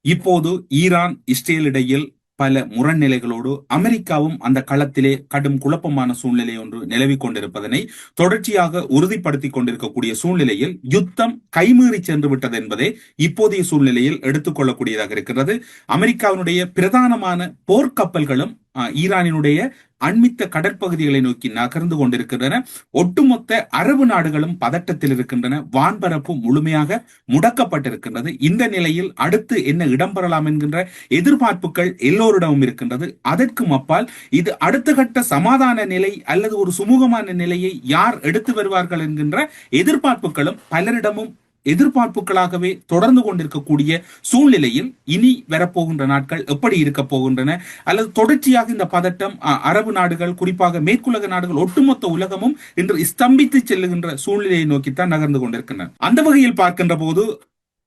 இப்போது Iran Israel இடையில் பல முரண்நிலைகளோடு அமெரிக்காவும் அந்த களத்திலே கடும் குழப்பமான சூழ்நிலை ஒன்று நிலவிக் கொண்டிருப்பதனை தொடர்ச்சியாக உறுதிப்படுத்திக் கொண்டிருக்கக்கூடிய சூழ்நிலையில் யுத்தம் கைமீறி சென்று விட்டது என்பதே இப்போதைய சூழ்நிலையில் எடுத்துக்கொள்ளக்கூடியதாக இருக்கிறது. அமெரிக்காவினுடைய பிரதானமான போர்க்கப்பல்களும் ஈரானினுடைய அண்மித்த கடற்பகுதிகளை நோக்கி நகர்ந்து கொண்டிருக்கின்றன. ஒட்டுமொத்த அரபு நாடுகளும் பதட்டத்தில் இருக்கின்றன. வான்பரப்பு முழுமையாக முடக்கப்பட்டிருக்கின்றது. இந்த நிலையில் அடுத்து என்ன இடம்பெறலாம் என்கின்ற எதிர்பார்ப்புகள் எல்லோரிடமும் இருக்கின்றது. அதற்கும் அப்பால் இது அடுத்த கட்ட சமாதான நிலை அல்லது ஒரு சுமூகமான நிலையை யார் எடுத்து வருவார்கள் என்கின்ற எதிர்பார்ப்புகளும் பலரிடமும் எதிர்பார்ப்புகளாகவே தொடர்ந்து கொண்டிருக்கக்கூடிய சூழ்நிலையில் இனி வரப்போகின்ற நாட்கள் எப்படி இருக்க போகின்றன அல்லது தொடர்ச்சியாக இந்த பதட்டம் அரபு நாடுகள் குறிப்பாக மேற்குலக நாடுகள் ஒட்டுமொத்த உலகமும் இன்று ஸ்தம்பித்து செல்லுகின்ற சூழ்நிலையை நோக்கித்தான் நகர்ந்து கொண்டிருக்கின்றன. அந்த வகையில் பார்க்கின்ற போது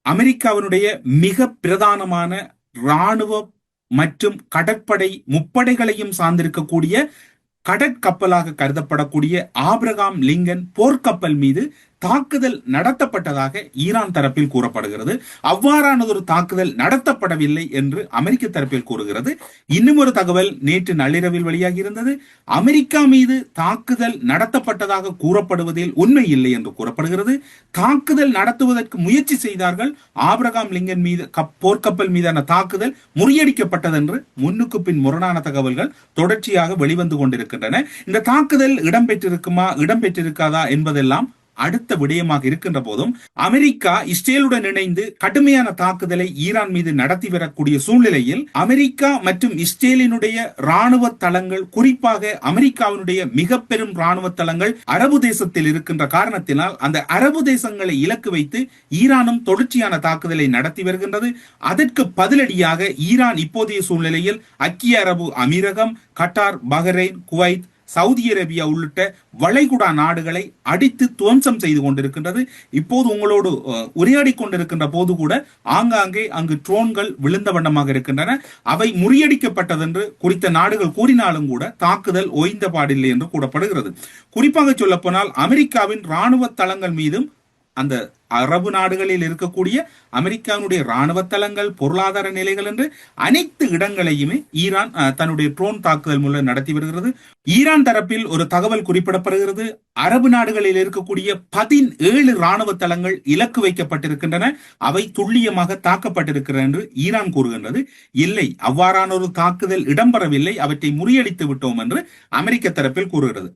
அமெரிக்காவினுடைய மிக பிரதானமான இராணுவ மற்றும் கடற்படை முப்படைகளையும் சார்ந்திருக்கக்கூடிய கடற்கப்பலாக கருதப்படக்கூடிய ஆபிரகாம் லிங்கன் போர்க்கப்பல் மீது தாக்குதல் நடத்தப்பட்டதாக ஈரான் தரப்பில் கூறப்படுகிறது. அவ்வாறான ஒரு தாக்குதல் நடத்தப்படவில்லை என்று அமெரிக்க தரப்பில் கூறுகிறது. இன்னும் ஒரு தகவல் நேற்று நள்ளிரவில் வெளியாகி இருந்தது. அமெரிக்கா மீது தாக்குதல் நடத்தப்பட்டதாக கூறப்படுவதில் உண்மை இல்லை என்று கூறப்படுகிறது. தாக்குதல் நடத்துவதற்கு முயற்சி செய்தார்கள். ஆபிரகாம் லிங்கன் மீது போர்க்கப்பல் மீதான தாக்குதல் முறியடிக்கப்பட்டது என்று முன்னுக்கு பின் முரணான தகவல்கள் தொடர்ச்சியாக வெளிவந்து கொண்டிருக்கின்றன. இந்த தாக்குதல் இடம்பெற்றிருக்காதா என்பதெல்லாம் அடுத்த விடயமாக இருக்கின்ற போதும் அமெரிக்கா இஸ்ரேலுடன் இணைந்து கடுமையான தாக்குதலை ஈரான் மீது நடத்தி வரக்கூடிய சூழ்நிலையில் அமெரிக்கா மற்றும் இஸ்ரேலினுடைய ராணுவ தளங்கள், குறிப்பாக அமெரிக்காவினுடைய மிக பெரும் ராணுவ தளங்கள் அரபு தேசத்தில் இருக்கின்ற காரணத்தினால் அந்த அரபு தேசங்களை இலக்கு வைத்து ஈரானும் தொடர்ச்சியான தாக்குதலை நடத்தி வருகின்றது. அதற்கு பதிலடியாக ஈரான் இப்போதைய சூழ்நிலையில் ஐக்கிய அரபு அமீரகம், Qatar, Bahrain, Kuwait, Saudi Arabia உள்ளிட்ட வளைகுடா நாடுகளை அடித்து துவம்சம் செய்து கொண்டிருக்கின்றது. இப்போது உங்களோடு உரையாடி கொண்டிருக்கின்ற போது கூட ஆங்காங்கே அங்கு ட்ரோன்கள் விழுந்த வண்ணமாக இருக்கின்றன. அவை முறியடிக்கப்பட்டதென்று குறித்த நாடுகள் கூறினாலும் கூட தாக்குதல் ஓய்ந்த பாடில்லை என்று கூறப்படுகிறது. குறிப்பாக சொல்ல போனால் அமெரிக்காவின் ராணுவ தளங்கள் மீதும் அந்த அரபு நாடுகளில் இருக்கக்கூடிய அமெரிக்காவுடைய ராணுவ தளங்கள், பொருளாதார நிலைகள் என்று அனைத்து இடங்களையுமே ஈரான் தன்னுடைய ட்ரோன் தாக்குதல் மூலம் நடத்தி வருகிறது. ஈரான் தரப்பில் ஒரு தகவல் குறிப்பிடப்படுகிறது. அரபு நாடுகளில் இருக்கக்கூடிய 17 ராணுவ தளங்கள் இலக்கு வைக்கப்பட்டிருக்கின்றன. அவை துல்லியமாக தாக்கப்பட்டிருக்கிறது என்று ஈரான் கூறுகின்றது. இல்லை, அவ்வாறான ஒரு தாக்குதல் இடம்பெறவில்லை, அவற்றை முறியடித்து விட்டோம் என்று அமெரிக்க தரப்பில் கூறுகிறது.